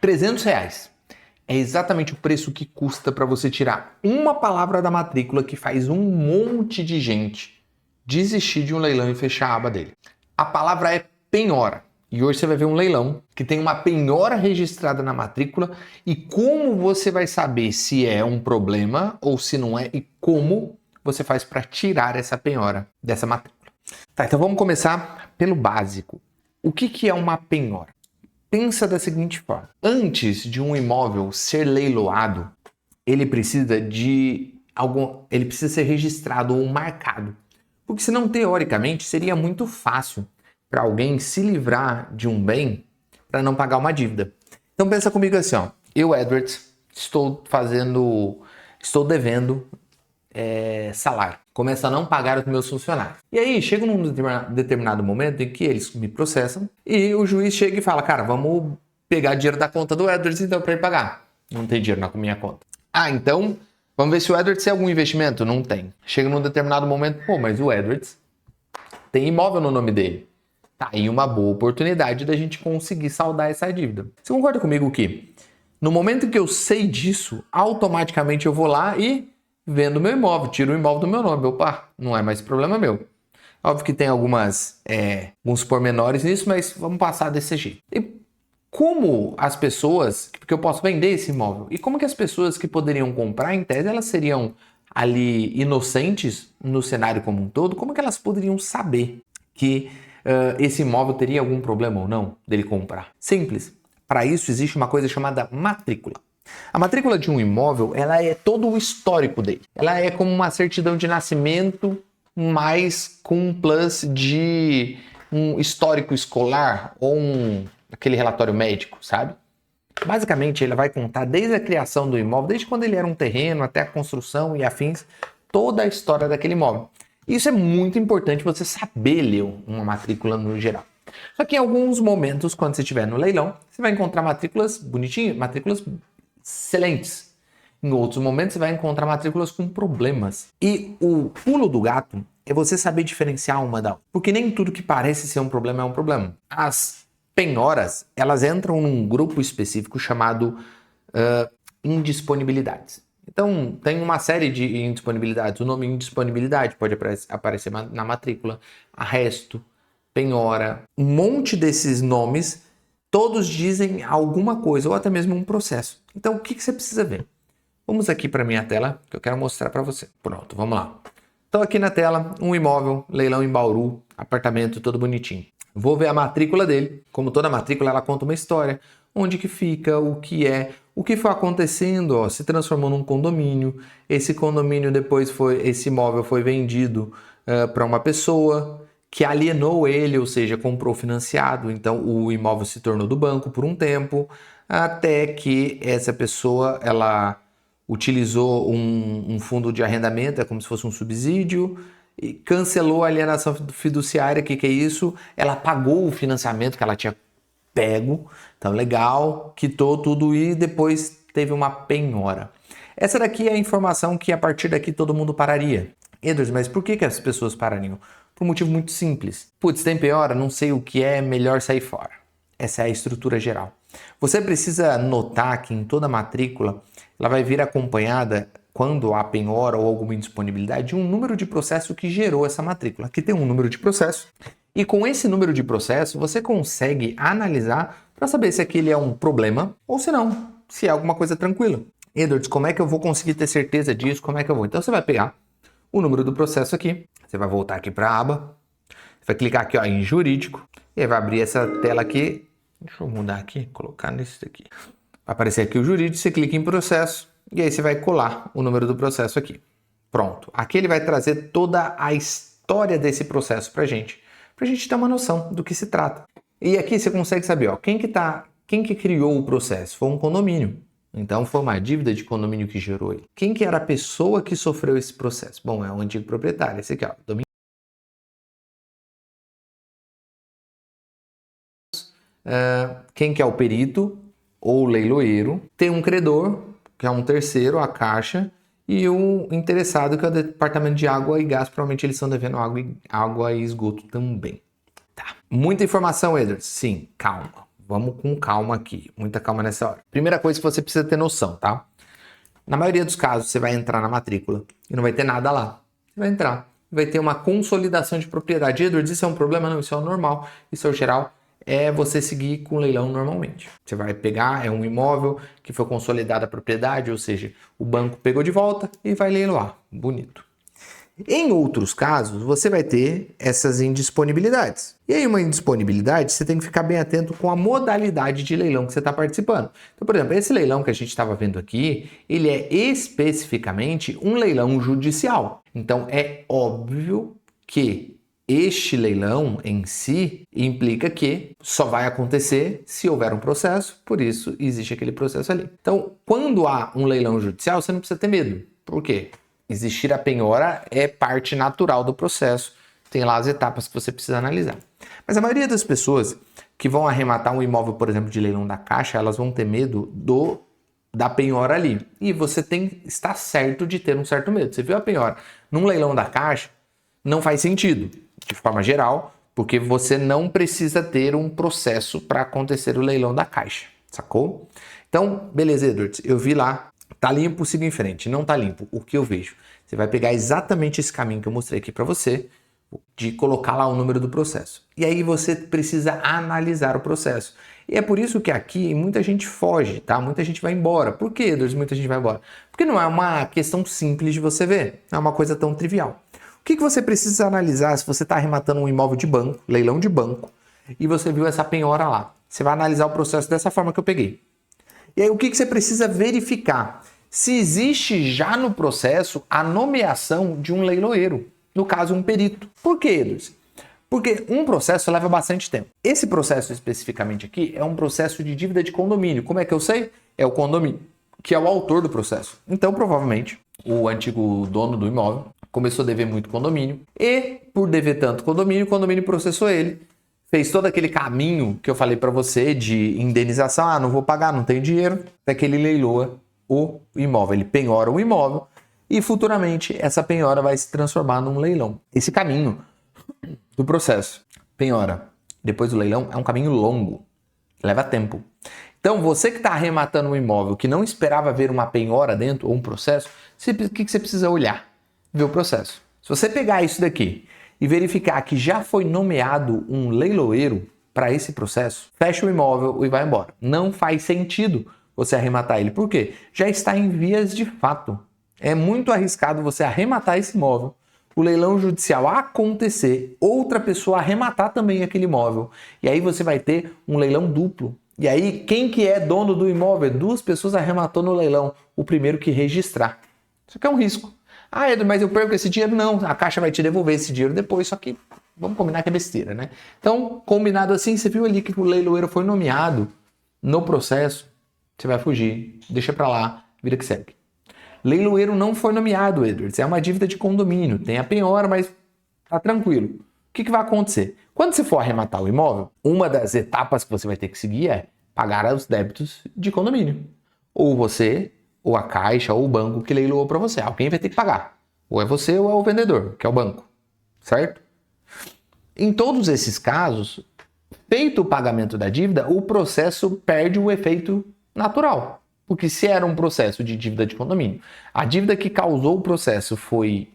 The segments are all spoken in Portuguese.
R$ 300 é exatamente o preço que custa para você tirar uma palavra da matrícula que faz um monte de gente desistir de um leilão e fechar a aba dele. A palavra é penhora. E hoje você vai ver um leilão que tem uma penhora registrada na matrícula e como você vai saber se é um problema ou se não é e como você faz para tirar essa penhora dessa matrícula. Tá, então vamos começar pelo básico. O que é uma penhora? Pensa da seguinte forma. Antes de um imóvel ser leiloado, ele precisa ser registrado ou marcado. Porque senão, teoricamente, seria muito fácil para alguém se livrar de um bem para não pagar uma dívida. Então pensa comigo assim, ó. Eu, Edwards, estou devendo salário. Começo a não pagar os meus funcionários. E aí, chega num determinado momento em que eles me processam e o juiz chega e fala, cara, vamos pegar dinheiro da conta do Edwards então para ele pagar. Não tem dinheiro na minha conta. Ah, então, vamos ver se o Edwards tem algum investimento? Não tem. Chega num determinado momento, pô, mas o Edwards tem imóvel no nome dele. Tá aí uma boa oportunidade da gente conseguir saldar essa dívida. Você concorda comigo que no momento que eu sei disso, automaticamente eu vou lá e vendo meu imóvel, tiro o imóvel do meu nome. Opa, não é mais problema meu. Óbvio que tem alguns pormenores nisso, mas vamos passar desse jeito. E como as pessoas, porque eu posso vender esse imóvel, e como que as pessoas que poderiam comprar, em tese, elas seriam ali inocentes no cenário como um todo, como que elas poderiam saber que esse imóvel teria algum problema ou não dele comprar? Simples. Para isso existe uma coisa chamada matrícula. A matrícula de um imóvel, ela é todo o histórico dele. Ela é como uma certidão de nascimento, mas com um plus de um histórico escolar ou aquele relatório médico, sabe? Basicamente, ele vai contar desde a criação do imóvel, desde quando ele era um terreno até a construção e afins, toda a história daquele imóvel. Isso é muito importante você saber ler uma matrícula no geral. Só que em alguns momentos, quando você estiver no leilão, você vai encontrar matrículas bonitinhas, matrículas excelentes. Em outros momentos, você vai encontrar matrículas com problemas. E o pulo do gato é você saber diferenciar uma da outra. Porque nem tudo que parece ser um problema é um problema. As penhoras, elas entram num grupo específico chamado indisponibilidades. Então, tem uma série de indisponibilidades. O nome indisponibilidade pode aparecer na matrícula, arresto, penhora, um monte desses nomes, todos dizem alguma coisa ou até mesmo um processo. Então, o que você precisa ver? Vamos aqui para minha tela, que eu quero mostrar para você. Pronto, vamos lá. Então, aqui na tela, um imóvel, leilão em Bauru, apartamento todo bonitinho. Vou ver a matrícula dele. Como toda matrícula, ela conta uma história. Onde que fica, o que foi acontecendo, ó, se transformou num condomínio. Esse condomínio esse imóvel foi vendido para uma pessoa que alienou ele, ou seja, comprou financiado, então o imóvel se tornou do banco por um tempo, até que essa pessoa, ela utilizou um fundo de arrendamento, é como se fosse um subsídio, e cancelou a alienação fiduciária. O que é isso? Ela pagou o financiamento que ela tinha pego, então legal, quitou tudo e depois teve uma penhora. Essa daqui é a informação que a partir daqui todo mundo pararia. Edwards, mas por que as pessoas parariam? Por um motivo muito simples. Putz, tem penhora? Não sei o que é, melhor sair fora. Essa é a estrutura geral. Você precisa notar que em toda matrícula ela vai vir acompanhada, quando há penhora ou alguma indisponibilidade, de um número de processo que gerou essa matrícula. Aqui tem um número de processo. E com esse número de processo, você consegue analisar para saber se aquele é um problema ou se não, se é alguma coisa tranquila. Edwards, como é que eu vou conseguir ter certeza disso? Como é que eu vou? Então você vai pegar o número do processo aqui, você vai voltar aqui para a aba, você vai clicar aqui ó, em jurídico, e aí vai abrir essa tela aqui. Deixa eu mudar aqui, colocar nesse aqui. Vai aparecer aqui o jurídico, você clica em processo, e aí você vai colar o número do processo aqui. Pronto. Aqui ele vai trazer toda a história desse processo para a gente ter uma noção do que se trata. E aqui você consegue saber, ó, quem que criou o processo? Foi um condomínio. Então foi uma dívida de condomínio que gerou ele. Quem que era a pessoa que sofreu esse processo? Bom, é o antigo proprietário. Esse aqui, ó, quem que é o perito ou leiloeiro? Tem um credor, que é um terceiro, a Caixa, e o interessado, que é o Departamento de Água e Gás. Provavelmente eles estão devendo água e esgoto também. Tá. Muita informação, Edwards. Sim, calma. Vamos com calma aqui, muita calma nessa hora. Primeira coisa que você precisa ter noção, tá? Na maioria dos casos, você vai entrar na matrícula e não vai ter nada lá. Você vai entrar, vai ter uma consolidação de propriedade. Edward, isso é um problema? Não, isso é o normal, isso é o geral. É você seguir com o leilão normalmente. Você vai pegar, é um imóvel que foi consolidada a propriedade, ou seja, o banco pegou de volta e vai leiloar. Bonito. Em outros casos, você vai ter essas indisponibilidades. E aí, uma indisponibilidade, você tem que ficar bem atento com a modalidade de leilão que você está participando. Então, por exemplo, esse leilão que a gente estava vendo aqui, ele é especificamente um leilão judicial. Então, é óbvio que este leilão em si implica que só vai acontecer se houver um processo, por isso existe aquele processo ali. Então, quando há um leilão judicial, você não precisa ter medo. Por quê? Existir a penhora é parte natural do processo, tem lá as etapas que você precisa analisar. Mas a maioria das pessoas que vão arrematar um imóvel, por exemplo, de leilão da Caixa, elas vão ter medo da penhora ali. E você está certo de ter um certo medo. Você viu a penhora num leilão da Caixa, não faz sentido, de forma geral, porque você não precisa ter um processo para acontecer o leilão da Caixa, sacou? Então, beleza, Edward, eu vi lá. Tá limpo, siga em frente. Não tá limpo, o que eu vejo? Você vai pegar exatamente esse caminho que eu mostrei aqui para você, de colocar lá o número do processo. E aí você precisa analisar o processo. E é por isso que aqui muita gente foge, tá? Muita gente vai embora. Por que, Edward, muita gente vai embora? Porque não é uma questão simples de você ver. Não é uma coisa tão trivial. O que você precisa analisar se você está arrematando um imóvel de banco, leilão de banco, e você viu essa penhora lá? Você vai analisar o processo dessa forma que eu peguei. E aí o que você precisa verificar? Se existe já no processo a nomeação de um leiloeiro, no caso um perito. Por quê, Edward? Porque um processo leva bastante tempo. Esse processo especificamente aqui é um processo de dívida de condomínio. Como é que eu sei? É o condomínio, que é o autor do processo. Então, provavelmente, o antigo dono do imóvel começou a dever muito condomínio e, por dever tanto condomínio, o condomínio processou ele. Fez todo aquele caminho que eu falei para você de indenização. Ah, não vou pagar, não tenho dinheiro. Até que ele leiloa o imóvel. Ele penhora o imóvel e futuramente essa penhora vai se transformar num leilão. Esse caminho do processo, penhora, depois do leilão, é um caminho longo. Leva tempo. Então, você que está arrematando um imóvel que não esperava ver uma penhora dentro ou um processo, o que você precisa olhar? Ver o processo. Se você pegar isso daqui e verificar que já foi nomeado um leiloeiro para esse processo, fecha o imóvel e vai embora. Não faz sentido você arrematar ele. Por quê? Já está em vias de fato. É muito arriscado você arrematar esse imóvel, o leilão judicial acontecer, outra pessoa arrematar também aquele imóvel. E aí você vai ter um leilão duplo. E aí, quem que é dono do imóvel? Duas pessoas arrematou no leilão. O primeiro que registrar. Isso aqui é um risco. Ah, Edward, mas eu perco esse dinheiro? Não, a Caixa vai te devolver esse dinheiro depois, só que vamos combinar que é besteira, né? Então, combinado assim, você viu ali que o leiloeiro foi nomeado no processo, você vai fugir, deixa pra lá, vira que segue. Leiloeiro não foi nomeado, Edward, é uma dívida de condomínio, tem a penhora, mas tá tranquilo. O que vai acontecer? Quando você for arrematar o imóvel, uma das etapas que você vai ter que seguir é pagar os débitos de condomínio. Ou você, ou a Caixa, ou o banco que leiloou para você. Alguém vai ter que pagar. Ou é você ou é o vendedor, que é o banco. Certo? Em todos esses casos, feito o pagamento da dívida, o processo perde o efeito natural. Porque se era um processo de dívida de condomínio, a dívida que causou o processo foi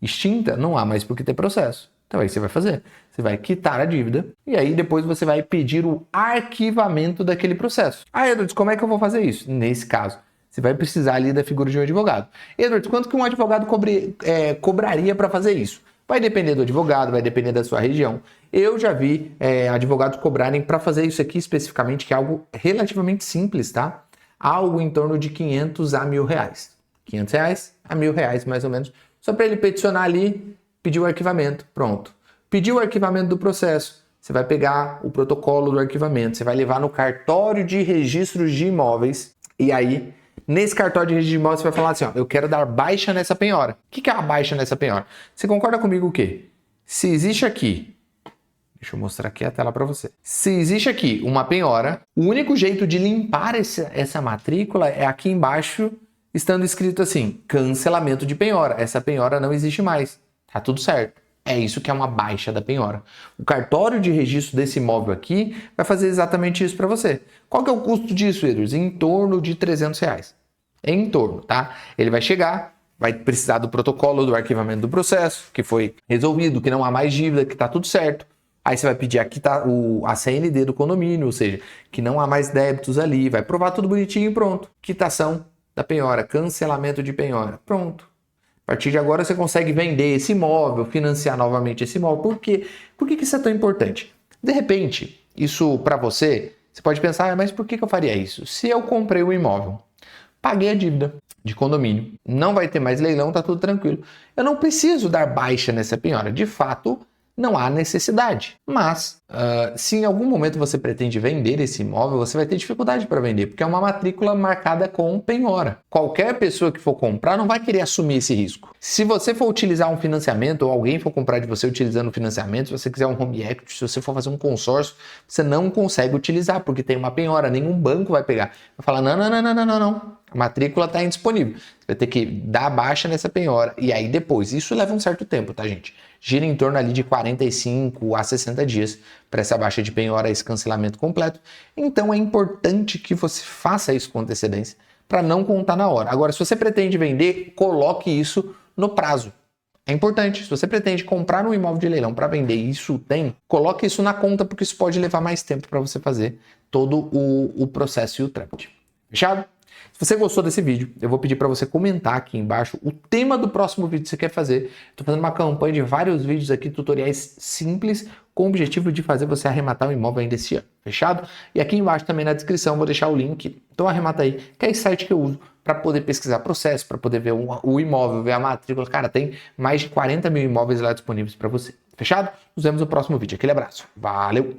extinta, não há mais por que ter processo. Então aí você vai fazer. Você vai quitar a dívida e aí depois você vai pedir o arquivamento daquele processo. Ah, Edward, como é que eu vou fazer isso? Nesse caso, você vai precisar ali da figura de um advogado. Edward, quanto que um advogado cobraria para fazer isso? Vai depender do advogado, vai depender da sua região. Eu já vi advogados cobrarem para fazer isso aqui especificamente, que é algo relativamente simples, tá? Algo em torno de 500 a R$1.000. 500 reais a R$1.000, mais ou menos. Só para ele peticionar ali, pedir o arquivamento. Pronto. Pediu o arquivamento do processo. Você vai pegar o protocolo do arquivamento, você vai levar no cartório de registros de imóveis e aí, nesse cartório de registro de imóveis, você vai falar assim, ó, eu quero dar baixa nessa penhora. O que é a baixa nessa penhora? Você concorda comigo o quê? Se existe aqui, deixa eu mostrar aqui a tela para você. Se existe aqui uma penhora, o único jeito de limpar essa matrícula é aqui embaixo, estando escrito assim, cancelamento de penhora. Essa penhora não existe mais. Tá tudo certo. É isso que é uma baixa da penhora. O cartório de registro desse imóvel aqui vai fazer exatamente isso para você. Qual que é o custo disso, Edwards? Em torno de R$ 300. Em torno, tá? Ele vai chegar, vai precisar do protocolo do arquivamento do processo, que foi resolvido, que não há mais dívida, que está tudo certo. Aí você vai pedir aqui tá a CND do condomínio, ou seja, que não há mais débitos ali, vai provar tudo bonitinho e pronto. Quitação da penhora, cancelamento de penhora, pronto. A partir de agora você consegue vender esse imóvel, financiar novamente esse imóvel. Por quê? Por que isso é tão importante? De repente, isso para você pode pensar, mas por que eu faria isso? Se eu comprei o imóvel, paguei a dívida de condomínio, não vai ter mais leilão, tá tudo tranquilo. Eu não preciso dar baixa nessa penhora. De fato, não há necessidade. Mas, se em algum momento você pretende vender esse imóvel, você vai ter dificuldade para vender, porque é uma matrícula marcada com penhora. Qualquer pessoa que for comprar não vai querer assumir esse risco. Se você for utilizar um financiamento, ou alguém for comprar de você utilizando um financiamento, se você quiser um home equity, se você for fazer um consórcio, você não consegue utilizar, porque tem uma penhora, nenhum banco vai pegar. Vai falar, não. A matrícula está indisponível. Você vai ter que dar baixa nessa penhora. E aí depois, isso leva um certo tempo, tá, gente? Gira em torno ali de 45 a 60 dias para essa baixa de penhora, esse cancelamento completo. Então é importante que você faça isso com antecedência para não contar na hora. Agora, se você pretende vender, coloque isso no prazo. É importante. Se você pretende comprar um imóvel de leilão para vender e isso coloque isso na conta, porque isso pode levar mais tempo para você fazer todo o processo e o trâmite. Fechado? Se você gostou desse vídeo, eu vou pedir para você comentar aqui embaixo o tema do próximo vídeo que você quer fazer. Estou fazendo uma campanha de vários vídeos aqui, tutoriais simples, com o objetivo de fazer você arrematar um imóvel ainda esse ano. Fechado? E aqui embaixo também na descrição vou deixar o link. Então arremata aí, que é esse site que eu uso para poder pesquisar processo, para poder ver o imóvel, ver a matrícula. Cara, tem mais de 40 mil imóveis lá disponíveis para você. Fechado? Nos vemos no próximo vídeo. Aquele abraço. Valeu!